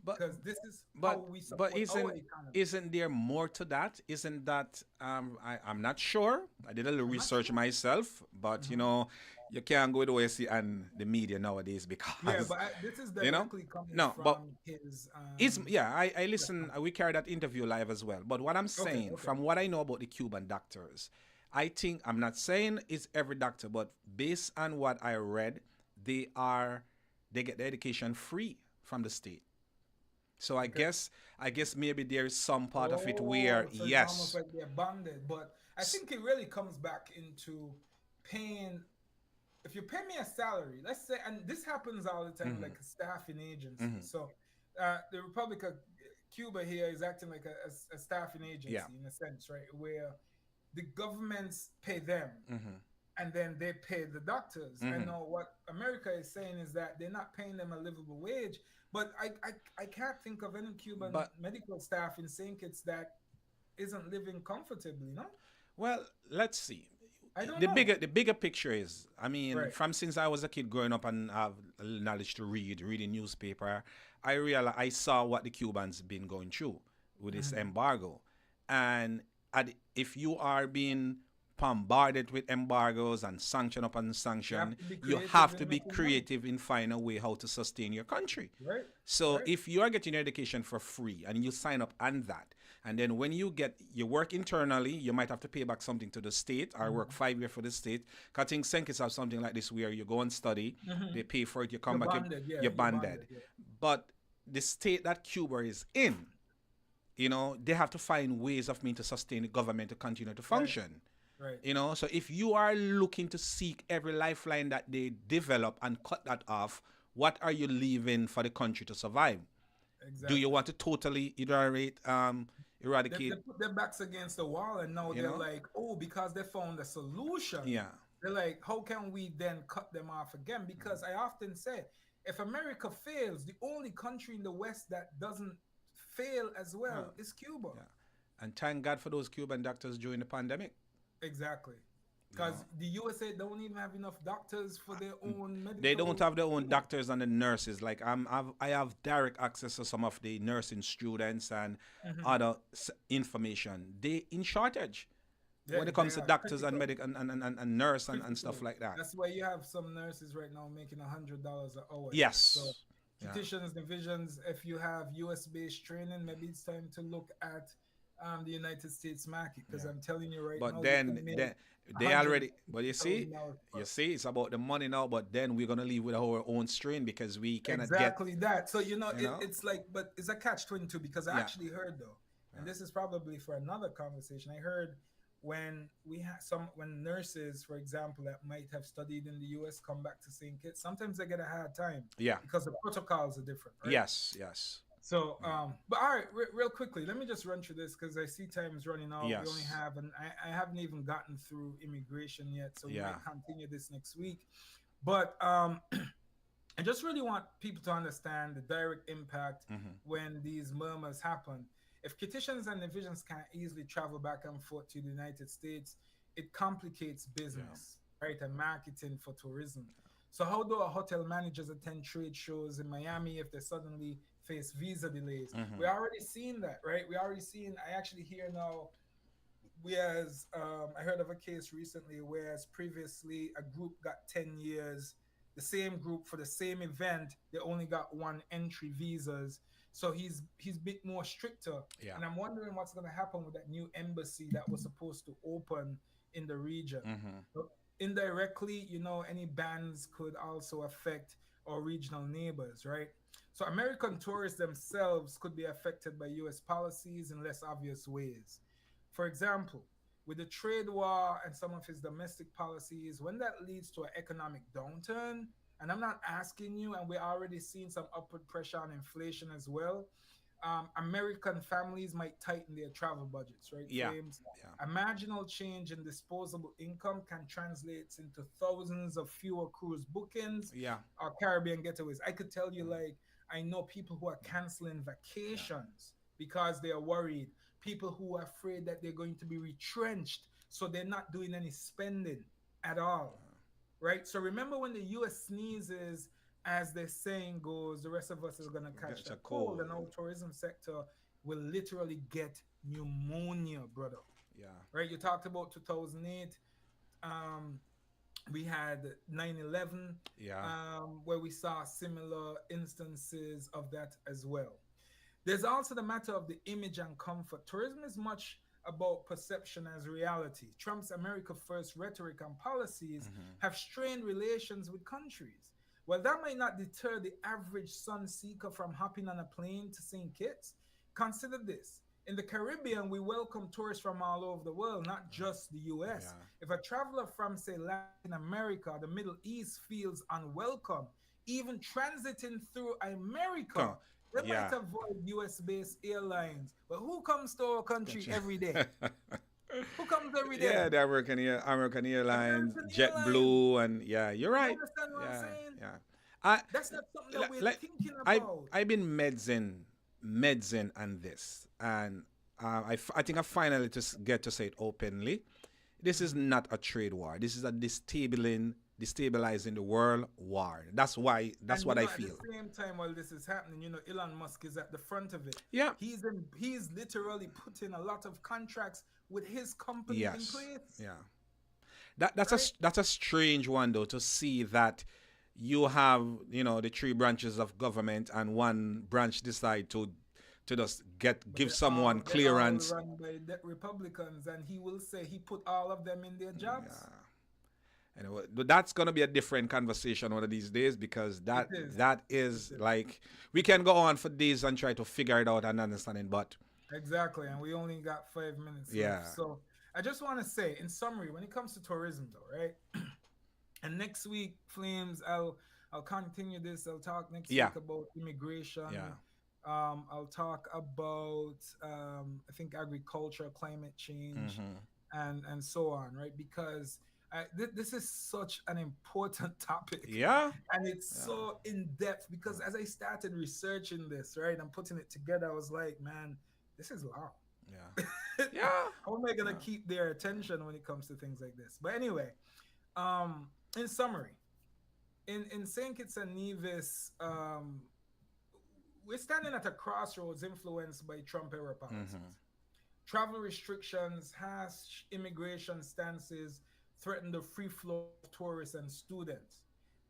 But because this is how but we but support our economy. isn't there more to that? Isn't that I'm not sure. I did a little I'm not research sure. myself, but Mhm. you can't go with OSC and the media nowadays Yeah, because but this is you know directly coming no, but from his it's yeah, I press listen. conference. We carry that interview live as well. But what I'm Okay, saying, okay. from what I know about the Cuban doctors, I think I'm not saying it's every doctor, but based on what I read, they are they get the education free from the state. So Okay. I guess maybe there is some part of it where Oh, so it's almost yes, like they're bonded. But I S- think it really comes back into paying. If you pay me a salary, let's say, and this happens all the time, mhm, like a staffing agency. mhm, So the Republic, Cuba here is acting like a staffing Yeah. agency in a sense, right? Where the governments pay them Mm-hmm. and then they pay the doctors. I Mm-hmm. know what America is saying is that they're not paying them a livable wage, but I can't think of any Cuban But medical staff in St. Kitts that isn't living comfortably, no? well, let's see. I don't The know. bigger picture is, I mean, Right. from since I was a kid growing up and have knowledge to reading newspaper, I saw what the Cubans been going through with this Mhm. embargo, and if you are being bombarded with embargoes and sanction upon You have sanction, to be you creative have to in be making money. creative in finding a way how to sustain your country. Right. So Right. if you are getting your education for free and you sign up on that, and then when you get you work internally, you might have to pay back something to the state or work Mhm. 5 years for the state. Cause I think Senkis have something like this where you go and study, they Mhm. pay for it, you come You're back, bonded, yeah. you're You're bonded, banded. yeah. But the state that Cuba is in, they have to find ways of me to sustain the government to continue to Right. function. Right. So if you are looking to seek every lifeline that they develop and cut that off, what are you leaving for the country to survive? Do you Exactly. want to totally They eradicate? put their backs against the wall and now You they're know? like, oh, because they found a solution. Yeah. They're like, how can we then cut them off again? Because I often say, if America fails, the only country in the West that doesn't fail as Uh, well is Cuba. yeah. And thank God for those Cuban doctors during the pandemic. Exactly. You Because know, the USA don't even have enough doctors for their own they don't medical have their own field. doctors and the nurses. Like I have direct access to some of the nursing students and Mhm. other information. They in shortage when it They comes to are doctors and critical. medic and nurse and stuff Critical. like that. That's why you have some nurses right now making $100 an hour here. So Yes. Yeah. petitions, divisions, if you have US based training, maybe it's time to look at the United States market because Yeah. I'm telling you right But now, you can make then a they hundred already. But $50,000 plus. it's about the money now. But then we're gonna leave with our own strain because we cannot get. Exactly that. So You know. it's like, but it's a catch 22 because I Yeah. actually heard though, and Yeah. this is probably for another conversation. I heard when we had when nurses, for example, that might have studied in the US come back to St. Kitts, sometimes they get a hard time Yeah. because the protocols are different, right? Yes. Yes. So, but all right, real quickly, let me just run through this because I see time is running out. We only Yes. have, and I haven't even gotten through immigration yet, so we Yeah. might continue this next week. But I just really want people to understand the direct impact Mm-hmm. when these murmurs happen. If petitions and divisions can easily travel back and forth to the United States, it complicates Yeah. business, right, and marketing for tourism. So, how do our hotel managers attend trade shows in Miami if they suddenly face visa delays? Mm-hmm. We already seen that, right? We already seen. I actually hear now. Whereas I heard of a case recently, whereas previously a group got 10 years, the same group for the same event, they only got one entry visas. So he's a bit more stricter. Yeah. And I'm wondering what's going to happen with that new embassy that was supposed to open in the region. Mm-hmm. So indirectly, any bans could also affect our regional neighbors, right? So American tourists themselves could be affected by US policies in less obvious ways. For example, with the trade war and some of his domestic policies, when that leads to an economic downturn, and I'm not asking you, and we're already seeing some upward pressure on inflation as well, American families might tighten their travel budgets, right, Yeah. Flames? Yeah. A marginal change in disposable income can translate into thousands of fewer cruise bookings Yeah. or Caribbean getaways. I could tell you, like, I know people who are canceling Yeah. vacations because they are worried. People who are afraid that they're going to be retrenched, so they're not doing any spending at all, right? So remember when the US sneezes, as the saying goes, the rest of us is going to catch It's a that cold, cold. and our tourism sector will literally get pneumonia, brother. Yeah. Right? You talked about 2008. Um, we had 9/11, Yeah. where we saw similar instances of that as well. There's also the matter of the image and comfort. Tourism is much about perception as reality. Trump's America First rhetoric and policies Mm-hmm. have strained relations with countries. While that might not deter the average sun seeker from hopping on a plane to St. Kitts, consider this. In the Caribbean, we welcome tourists from all over the world, not just the US. Yeah. If a traveler from, say, Latin America, the Middle East feels unwelcome, even transiting through America, Come. They might Yeah. avoid US-based airlines, but who comes to our country every day? Who comes every Yeah, day? the American Airlines, American Airlines. JetBlue, and yeah, you're You right. understand what I'm Yeah, saying? yeah. I That's not something that like, we're like thinking I about. I've been medicine and this, and I think I finally get to say it openly. This is not a trade war. This is a destabilizing the world war. That's why. That's And what you I know, at the feel. same time while this is happening, you know, Elon Musk is at the front of it. Yeah. He's literally putting a lot of contracts with his company in Yes. place, Yeah. That's right? a strange one though, to see that you have, the three branches of government, and one branch decide to just But give someone they all clearance. run by Republicans, and he will say he put all of them in their jobs. Yeah. Anyway, that's gonna be a different conversation one of these days, because It is. that It is is. like, we can go on for days and try to figure it out and understand it, but Exactly, and we only got 5 minutes yeah, left. So I just want to say, in summary, when it comes to tourism, though, right? And next week, Flames, I'll continue this. I'll talk next yeah, week about yeah, immigration. I'll talk about I think agriculture, climate change, hmm, and so on, right? Because this is such an important topic, yeah, and it's yeah, so in depth. Because as I started researching this, right, and putting it together, I was like, man, this is long. yeah, yeah, How am I gonna yeah, keep their attention when it comes to things like this? But anyway, in summary, in Saint Kitts and Nevis, we're standing at a crossroads influenced by Trump era hmm, policies. Travel restrictions, harsh immigration stances threaten the free flow of tourists and students.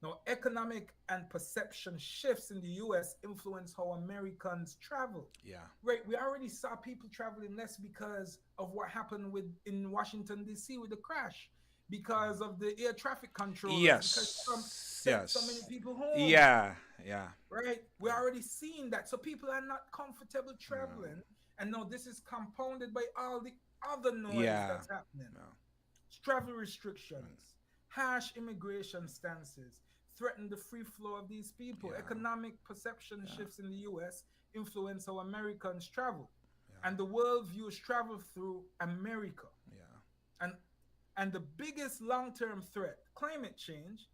Now, economic and perception shifts in the US influence how Americans travel. yeah, Right, we already saw people traveling less because of what happened with in Washington D.C. with the crash, because of the air traffic controllers, because Trump yes, sent so many yes, people home. yeah, yeah, Right, we're already seeing that, so people are not comfortable no, traveling, and now this is compounded by all the other noise yeah, that's happening. no, Travel mm, restrictions, harsh immigration stances threaten the free flow of these people. yeah, Economic perception yeah, shifts in the US influence how Americans travel. yeah, And the world views travel through America. yeah, And and the biggest long-term threat, climate change,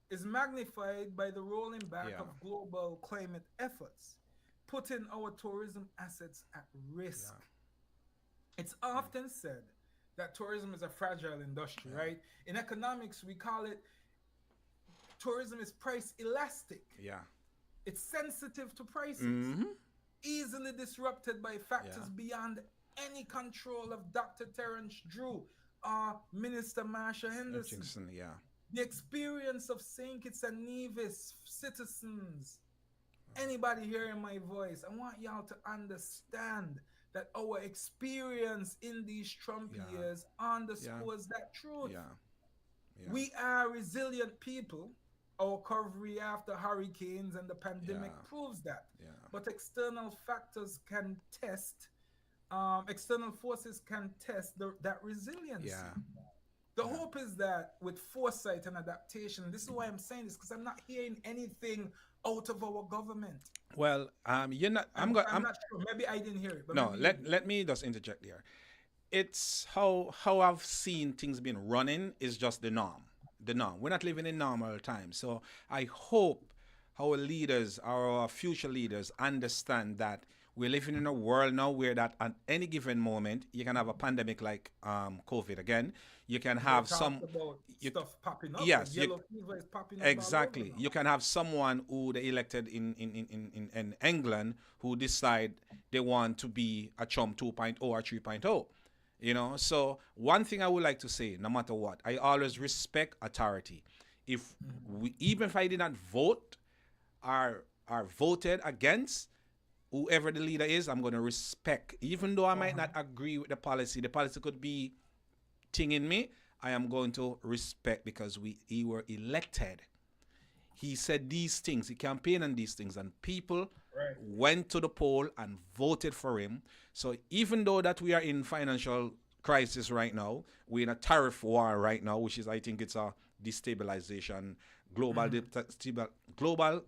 is magnified by the rolling back yeah, of global climate efforts, putting our tourism assets at yeah, risk. It's mm, often said that tourism is a fragile industry, yeah, right? In economics, we call it tourism is price elastic. yeah, It's sensitive to prices, mm-hmm, easily disrupted by yeah, factors beyond any control of Dr. Terence Drew or Minister Marsha Henderson. Hutchinson, yeah, The experience of St. Kitts and Nevis citizens, anybody hearing my voice, I want y'all to understand that our experience in these Trump yeah, years yeah, underscores that truth. yeah, yeah, We are resilient people. Our recovery after hurricanes and the pandemic yeah, proves that. yeah, But external factors can test, external forces can test that yeah, resiliency. The yeah. hope is that with foresight and adaptation, this is why I'm saying this, because I'm not hearing anything out of our government. Well, you're not. I'm not sure. Maybe I didn't hear it, but No. maybe you did. Let me just interject here. It's how I've seen things being running is just the norm. The norm. We're not living in normal times. So I hope our leaders, our future leaders, understand that we're living in a world now where that at any given moment you can have a pandemic like COVID again. You can And they have talked some. about You, stuff popping up, like yes. You, yellow fever is popping up all over exactly. now. You can have someone who they elected in England who decide they want to be a Trump 2.0 or 3.0. So one thing I would like to say, no matter what, I always respect authority. If even if I did not vote or voted against whoever the leader is, I'm going to respect. Even though I might Uh-huh. not agree with the policy could be thing in me, I am going to respect because he were elected. He said these things, he campaigned on these things, and people Right. went to the poll and voted for him. So even though that we are in financial crisis right now, we're in a tariff war right now, which is I think it's a destabilization, global Mm-hmm. global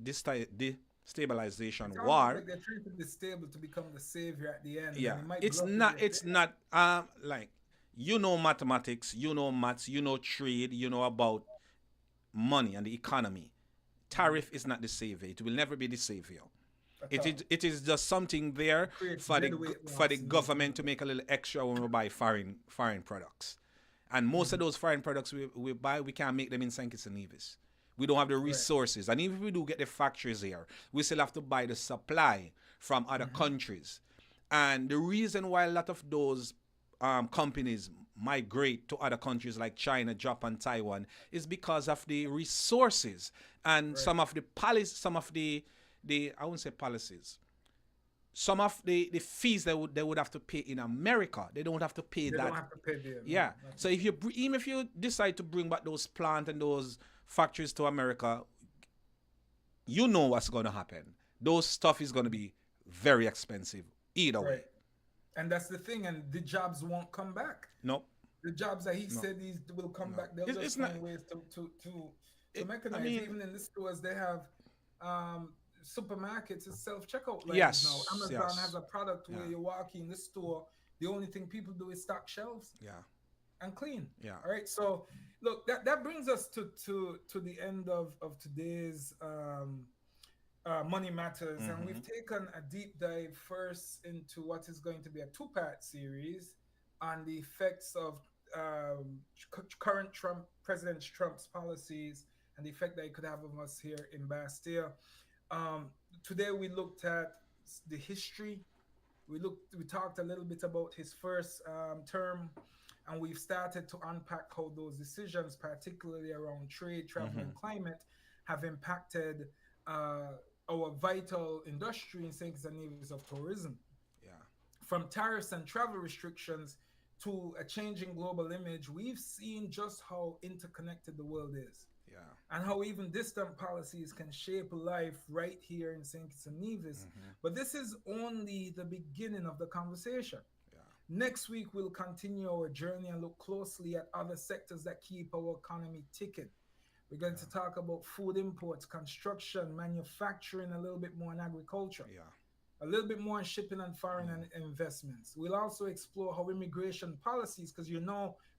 stabilization It's almost war. like they're trying to be stable to become the savior at the end, and Yeah, it might it's bluff in not. their It's face. not. Like you know mathematics, you know maths, you know trade, you know about money and the economy. Tariff is not the savior. It will never be the savior. At It is, all. it is just something there It creates for the deadweight for the loss in the government economy. to make a little extra when we buy foreign products. And most of those foreign products we buy, we can't make them in St. Kitts and Nevis. We don't have the Right. resources. And even if we do get the factories here, we still have to buy the supply from other countries. And the reason why a lot of those companies migrate to other countries like China, Japan, Taiwan is because of the resources and Right. some of the policies, some of the I won't say policies, some of the fees they would have to pay in America. They don't have to pay They don't that. have to pay there. No, Yeah. not So if you even if you decide to bring back those plants and those factories to America, you know what's going to happen. Those stuff is going to be very expensive either way. right. And that's the thing, and the jobs won't come back. No, The jobs that he no, said these will come no. back. They'll It's just not. find ways to I mechanize. mean, Even in the stores, they have supermarkets with self checkout lines now. yes, Amazon has yes, a product yeah, where you walk in the store, the only thing people do is stock shelves yeah, and clean. yeah. All right. So look, that brings us to the end of today's Money Matters, and we've taken a deep dive first into what is going to be a two-part series on the effects of current President Trump's policies and the effect that it could have on us here in Bastille. Um, Today we looked at the history. We talked a little bit about his first term, and we've started to unpack how those decisions, particularly around trade, travel, and climate, have impacted our vital industry in St. Kitts and Nevis of tourism. Yeah, From tariffs and travel restrictions to a changing global image, we've seen just how interconnected the world is yeah, and how even distant policies can shape life right here in St. Kitts and Nevis. But this is only the beginning of the conversation. yeah, Next week, we'll continue our journey and look closely at other sectors that keep our economy ticking. We're going to talk about food imports, construction, manufacturing, a little bit more on agriculture, yeah, a little bit more on shipping and foreign investments. We'll also explore how immigration policies, because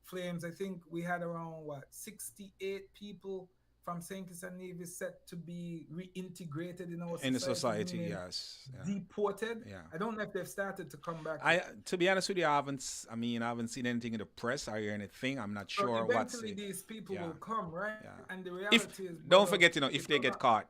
Flames, I think we had around 68 people from St. Kitts and Nevis set to be reintegrated in our in the society, society, meaning yes, yeah, deported. yeah. I don't know if they've started to come back I yet. to be honest with you, I haven't seen anything in the press or anything. I'm not So sure what's eventually it. these people Yeah, will come, right? yeah. And the If reality is, don't brother, forget, if it's they get gonna, caught.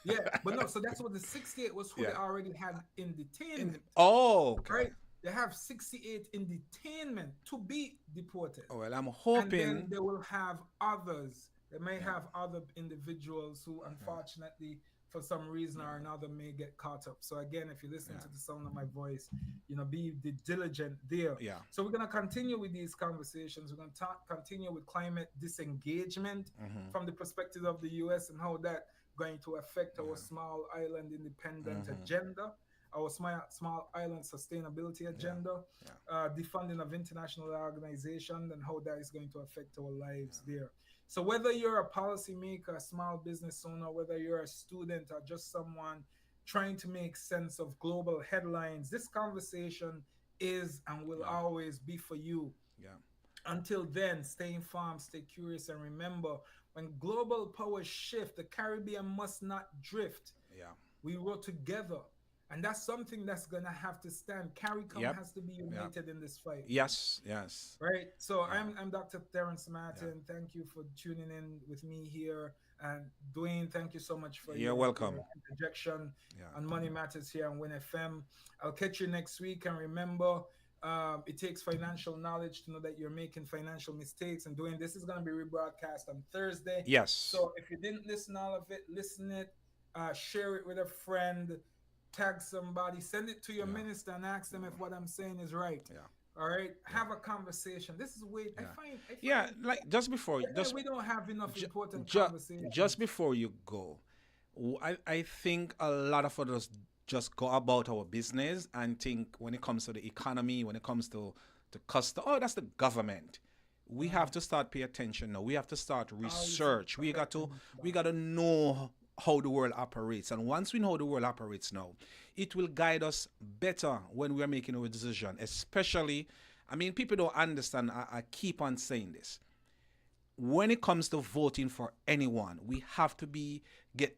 yeah, but no, so that's what the 68 was who they Yeah. already had in detainment, Oh, okay. right? They have 68 in detainment to be deported. Oh, well, I'm And then hoping. they will have others. They may Yeah. have other individuals who, unfortunately, for some reason or another, may get caught up. So again, if you listen to the sound of my voice, be diligent there. Yeah. So we're gonna continue with these conversations. We're gonna continue with climate disengagement from the perspective of the U.S. and how that going to affect our small island independent agenda, our small island sustainability agenda, defunding of international organizations, and how that is going to affect our lives there. So whether you're a policymaker, a small business owner, whether you're a student or just someone trying to make sense of global headlines, this conversation is and will always be for you. Yeah. Until then, stay informed, stay curious, and remember, when global powers shift, the Caribbean must not drift. Yeah. We row together. And that's something that's going to have to stand. CARICOM Yep. has to be united in this fight. Yes. Yes. Right. So I'm Dr. Terrence Martin. Thank you for tuning in with me here. And Dwayne, thank you so much for You're welcome. your interjection Yeah. on Money Matters here on Win FM. I'll catch you next week. And remember, it takes financial knowledge to know that you're making financial mistakes. And Dwayne, this is going to be rebroadcast on Thursday. Yes. So if you didn't listen all of it, listen it, share it with a friend, tag somebody, send it to your minister and ask them if what I'm saying is right. Yeah. All right, have a conversation. This is way I find like just before, we don't have enough important ju- conversations. just before you go, I think a lot of us just go about our business and think when it comes to the economy, when it comes to custom, that's the government. We have to start pay attention now. We have to start research. We got to know how the world operates. And once we know how the world operates now, it will guide us better when we are making our decision. Especially, I mean, people don't understand. I keep on saying this. When it comes to voting for anyone, we have to get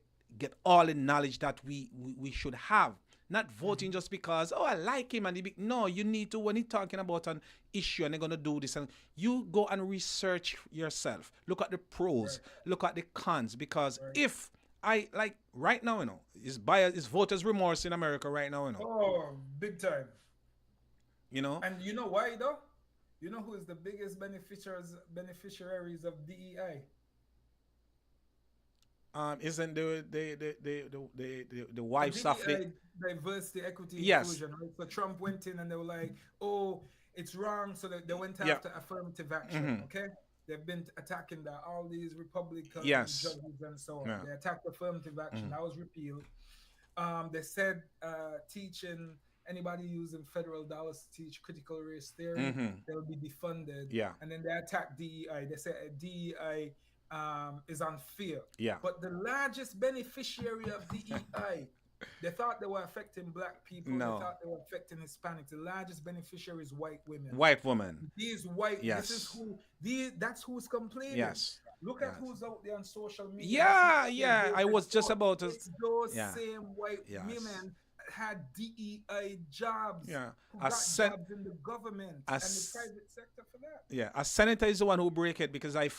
all the knowledge that we should have. Not voting just because, oh, I like him and no, you need to, when you're talking about an issue and they're gonna do this, and you go and research yourself. Look at the pros, look at the cons, because if I like right now, is voters remorse in America right now, Oh, big time. You know? And you know why though? You know who is the biggest beneficiaries of DEI? Isn't the wives of the diversity, equity, yes. inclusion, right? So Trump went in and they were like, oh, it's wrong. So they went after affirmative action. Okay. They've been attacking that, all these Republican judges and so on. They attacked affirmative action. That was repealed. They said teaching anybody using federal dollars to teach critical race theory, they'll be defunded. And then they attacked DEI. They said DEI is unfair. But the largest beneficiary of DEI, they thought they were affecting black people. No. They thought they were affecting Hispanics. The largest beneficiary is white women. White women. These white. This is who. That's who's complaining. Look at who's out there on social media. I was just about to. It's those same white women had DEI jobs. Who got jobs in the government and the private sector for that. A senator is the one who break it, because I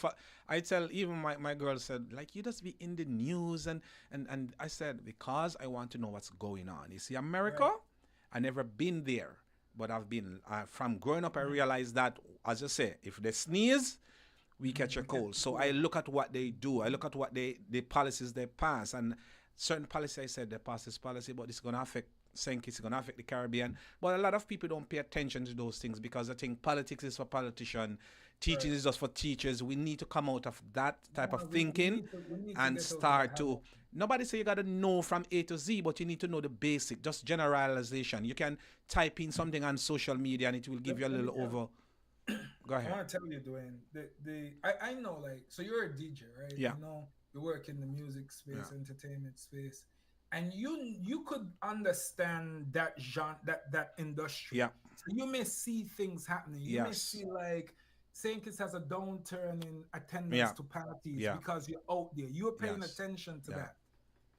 tell even my girl said, like, you just be in the news and I said, because I want to know what's going on. You see, America, I never been there, but I've been from growing up. I realized that, as I say, if they sneeze, we catch a cold. So I look at what they do. I look at what the policies they pass, and certain policy, I said they pass this policy, but it's going to affect St. Kitts, it's going to affect the Caribbean. But a lot of people don't pay attention to those things because I think politics is for politicians, teaching is just for teachers. We need to come out of that type of thinking and start to. Nobody say you got to know from A to Z, but you need to know the basic, just generalization. You can type in something on social media and it will give you a little over. Go ahead. I want to tell you, Dwayne, I know, like, so you're a DJ, right? Yeah. You know, you work in the music space, entertainment space, and you could understand that genre, that industry. Yeah. So you may see things happening. You may see, like, St. Kitts has a downturn in attendance to parties because you're out there. You're paying attention to that.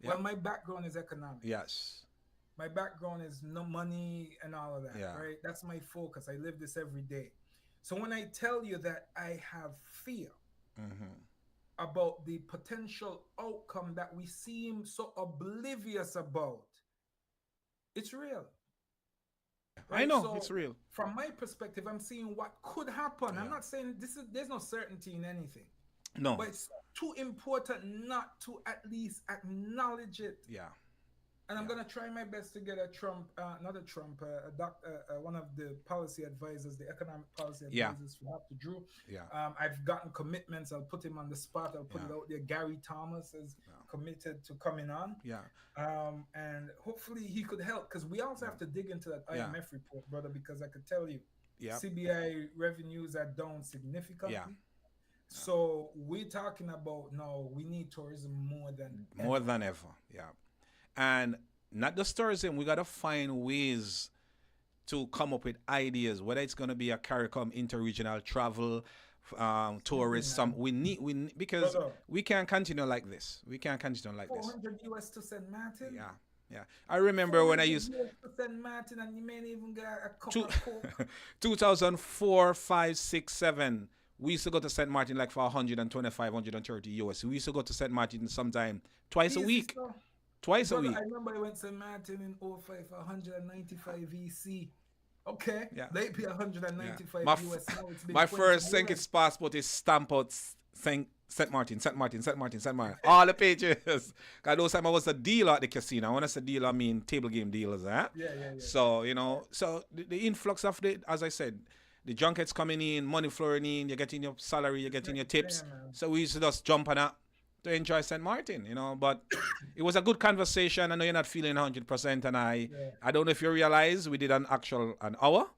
Well, my background is economics. Yes. My background is no money and all of that, right? That's my focus. I live this every day. So when I tell you that I have fear about the potential outcome that we seem so oblivious about, it's real. Right? I know, so it's real. From my perspective, I'm seeing what could happen. I'm not saying there's no certainty in anything. No. But it's too important not to at least acknowledge it. And I'm going to try my best to get one of the policy advisors, the economic policy advisors for Dr. Drew. I've gotten commitments. I'll put him on the spot. I'll put it out there. Gary Thomas is committed to coming on. And hopefully he could help, because we also have to dig into that IMF report, brother, because I could tell you CBI revenues are down significantly. So we're talking about now we need tourism more than ever. And not just tourism, we got to find ways to come up with ideas, whether it's going to be a CARICOM interregional travel, tourists. We need because we can't continue like this. We can't continue like this. 400 US to St. Martin. I remember when I used to St. Martin, and you may even get a cup of Coke. 2004, 5, 6, 7. We used to go to St. Martin like for 125, 130 US. We used to go to St. Martin sometime twice a week. Twice a week. I remember I went to St. Martin in 05 for 195 VC. Okay. They'd be 195 US. My first St. Kitts passport is stamp out St. Martin. All the pages. Because those time I was a dealer at the casino. When I say dealer, I mean table game dealers. So, so the influx of as I said, the junkets coming in, money flowing in, you're getting your salary, you're getting your tips. So we used to just jump on that to enjoy St. Martin, but it was a good conversation. I know you're not feeling 100%, and I don't know if you realize we did an hour,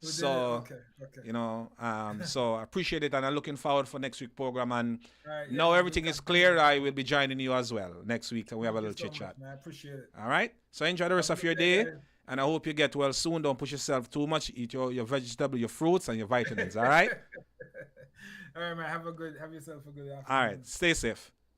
So, okay. So I appreciate it, and I'm looking forward for next week's program. And Right, now yeah, everything is clear. I will be joining you as well next week, and we have a little chit chat. I appreciate it. All right. So enjoy the rest of your day, and I hope you get well soon. Don't push yourself too much. Eat your vegetable, your fruits, and your vitamins. All right. All right, man. Have yourself a good afternoon. All right. Stay safe.